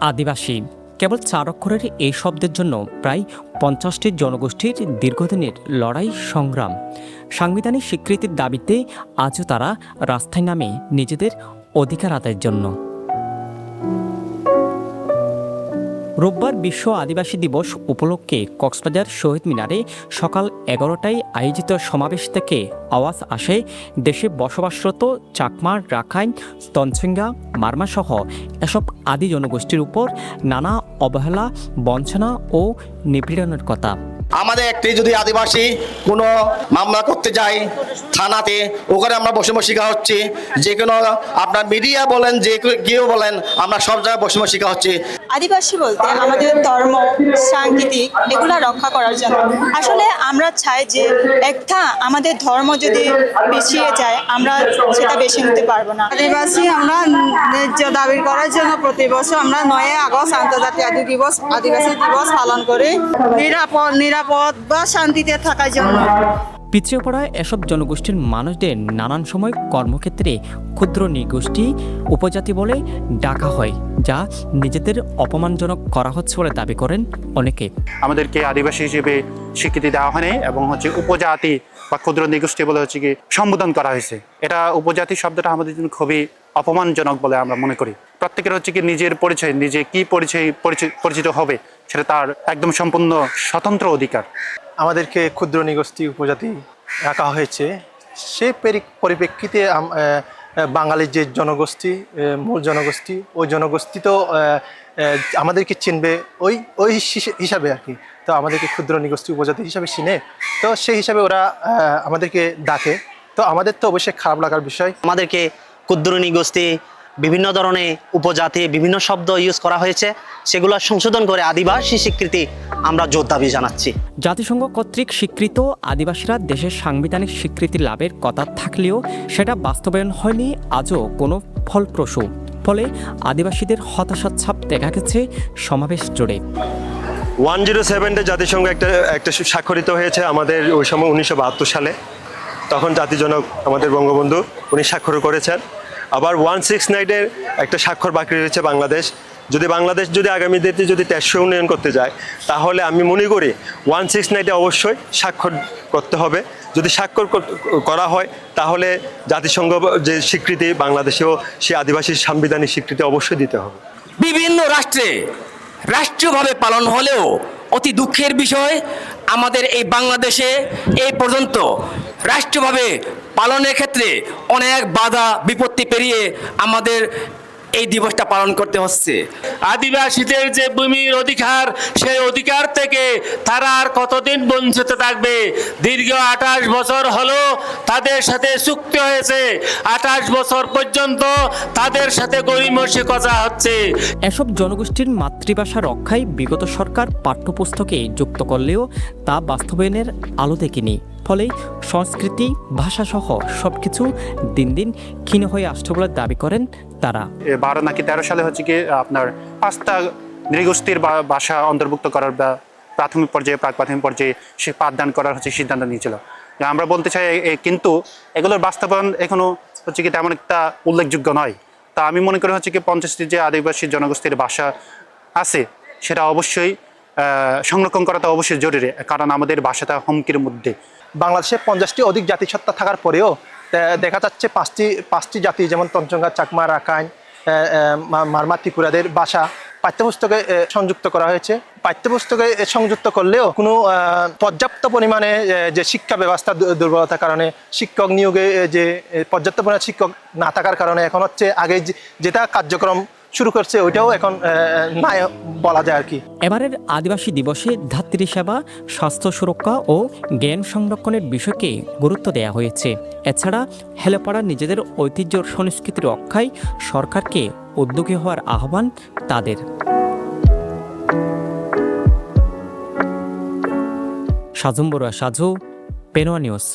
আদিবাসী কেবল 4 অক্ষরের এই শব্দের জন্য প্রায় 50টি জনগোষ্ঠীর দীর্ঘদিনের লড়াই সংগ্রাম। সাংবিধানিক স্বীকৃতির দাবিতে আজও তারা রাস্তায় নামে নিজেদের অধিকার আদায়ের জন্য। রোববার বিশ্ব আদিবাসী দিবস উপলক্ষে কক্সবাজার শহীদ মিনারে সকাল 11টায় আয়োজিত সমাবেশ থেকে আওয়াজ আসে দেশে বসবাসরত চাকমা, রাখাইন, তঞ্চঙ্গ্যা, মারমাসহ এসব আদি জনগোষ্ঠীর উপর নানা অবহেলা, বঞ্চনা ও নিপীড়নের কথা। আমাদের একটি যদি আদিবাসী কোনো মামলা করতে যায় থানাতে, ওখানে আমরা বসে শিখা হচ্ছে, যে কোনো আপনার মিডিয়া বলেন, যে কেউ বলেন, আমরা সব জায়গায় বসে শিখা হচ্ছে। আদিবাসী বলতে আমাদের ধর্ম, সাংস্কৃতিক এগুলা রক্ষা করার জন্য। আসলে আমরা চাই যে একটা আমাদের ধর্ম যদি পিছিয়ে যায় আমরা সেটা বেছে নিতে পারবো না। আদিবাসী আমরা ন্যায্য দাবি করার জন্য প্রতি বছর আমরা 9 আগস্ট আন্তর্জাতিক আদিবাসী দিবস পালন করি, নিরাপদ বা শান্তিতে থাকার জন্য। পিছিয়ে পড়া এসব জনগোষ্ঠীর মানুষদের নানান সময় কর্মক্ষেত্রে ক্ষুদ্র নৃগোষ্ঠী, উপজাতি বলে ডাকা হয়, যা নিজেদের অপমানজনক করা হচ্ছে বলে দাবি করেন অনেকে। আমাদেরকে আদিবাসী হিসেবে স্বীকৃতি দেওয়া হয়নি এবং উপজাতি বা ক্ষুদ্র নৃগোষ্ঠী বলে সম্বোধন করা হয়েছে। এটা উপজাতি শব্দটা আমাদের জন্য খুবই অপমানজনক বলে আমরা মনে করি। প্রত্যেকের নিজের পরিচয়, নিজে কি পরিচিত হবে সেটা তার একদম সম্পূর্ণ স্বতন্ত্র অধিকার। আমাদেরকে ক্ষুদ্র নৃগোষ্ঠী, উপজাতি রাখা হয়েছে। সে পরিপ্রেক্ষিতে বাঙালির যে জনগোষ্ঠী, মূল জনগোষ্ঠী, ওই জনগোষ্ঠী তো আমাদেরকে চিনবে ওই হিসাবে আর কি। তো আমাদেরকে ক্ষুদ্র নৃগোষ্ঠী, উপজাতি হিসাবে চিনে, তো সেই হিসাবে ওরা আমাদেরকে ডাকে। তো আমাদের তো অবশ্যই খারাপ লাগার বিষয়। আমাদেরকে ক্ষুদ্র নৃগোষ্ঠী, বিভিন্ন ধরনের উপজাতি, বিভিন্ন শব্দ ইউজ করা হয়েছে, সেগুলো সংশোধন করে আদিবাসী স্বীকৃতি আমরা জোর দাবি জানাচ্ছি। জাতিসংঘ কর্তৃক স্বীকৃত আদিবাসীরা দেশের সাংবিধানিক স্বীকৃতি লাভের কথা থাকলেও সেটা বাস্তবায়ন হয়নি আজও কোনো ফলপ্রসূ। ফলে আদিবাসীদের হতাশার ছাপ দেখা গেছে সমাবেশ জুড়ে। 107-এ জাতিসংঘ একটা স্বাক্ষরিত হয়েছে আমাদের ওই সময় 1972 সালে। তখন জাতিজনক আমাদের বঙ্গবন্ধু উনি স্বাক্ষর করেছেন। আবার 169-এর একটা স্বাক্ষর বাকি রয়েছে বাংলাদেশ। বাংলাদেশ আগামী দিনে যদি 1300 উন্নয়ন করতে যায়, তাহলে আমি মনে করি 169-এ অবশ্যই স্বাক্ষর করতে হবে। যদি স্বাক্ষর করা হয় তাহলে জাতিসংঘ যে স্বীকৃতি, বাংলাদেশেও সে আদিবাসী সাংবিধানিক স্বীকৃতি অবশ্যই দিতে হবে। বিভিন্ন রাষ্ট্রে রাষ্ট্রীয়ভাবে পালন হলেও অতি দুঃখের বিষয় আমাদের এই বাংলাদেশে এই পর্যন্ত রাষ্ট্রীয়ভাবে পালনের ক্ষেত্রে অনেক বাধা বিপত্তি পেরিয়ে আমাদের এই দিবসটা পালন করতে হচ্ছে। আদিবাসীদের যে ভূমির অধিকার, সেই অধিকার থেকে তারা আর কতদিন বঞ্চিত থাকবে? দীর্ঘ 28 বছর হলো তাদের সাথে চুক্তি হয়েছে, 28 বছর পর্যন্ত তাদের সাথে গড়িমসি করা হচ্ছে। এসব জনগোষ্ঠীর মাতৃভাষা রক্ষায় বিগত সরকার পাঠ্যপুস্তকে যুক্ত করলেও তা বাস্তবায়নের আলো দেখেনি। ফলে সংস্কৃতি, ভাষাসহ সবকিছু দিন দিন ক্ষীণ হয়ে আসছে বলে দাবি করেন তারা। 12 নাকি 13 সালে আপনার 5টা নৃগোষ্ঠীর ভাষা অন্তর্ভুক্ত করার বা প্রাথমিক পর্যায়ে, প্রাক-প্রাথমিক পর্যায়ে সে পাঠদান করার সিদ্ধান্ত নিয়েছিল। আমরা বলতে চাই কিন্তু এগুলোর বাস্তবায়ন এখনো তেমন একটা উল্লেখযোগ্য নয়। তা আমি মনে করি 50টি যে আদিবাসী জনগোষ্ঠীর ভাষা আছে সেটা অবশ্যই সংরক্ষণ করাটা অবশ্যই জরুরি, কারণ আমাদের ভাষাটা হুমকির মধ্যে। বাংলাদেশে 50টি অধিক জাতিসত্তা থাকার পরেও দেখা যাচ্ছে পাঁচটি জাতি, যেমন তঞ্চঙ্গ্যা, চাকমা, রাখাইন, মারমা, ত্রিপুরাদের ভাষা পাঠ্যপুস্তকে সংযুক্ত করা হয়েছে। পাঠ্যপুস্তকে সংযুক্ত করলেও কোনো পর্যাপ্ত পরিমাণে যে শিক্ষা ব্যবস্থা দুর্বলতার কারণে, শিক্ষক নিয়োগে যে পর্যাপ্ত পরিমাণে শিক্ষক না থাকার কারণে এখন আগে যেটা কার্যক্রম শুরু করছে ওইটাও এখন নাই বলা যায় আর কি। এবারের আদিবাসী দিবসে ধাত্রী সেবা, স্বাস্থ্য সুরক্ষা ও জ্ঞান সংরক্ষণের বিষয়কে গুরুত্ব দেওয়া হয়েছে। এছাড়া হেলেপাড়া নিজেদের ঐতিহ্য সংস্কৃতি রক্ষায় সরকারকে উদ্যোগী হওয়ার আহ্বান তাদের। সাজুম বড়ুয়া, সাজু, পেনোয়া নিউজ।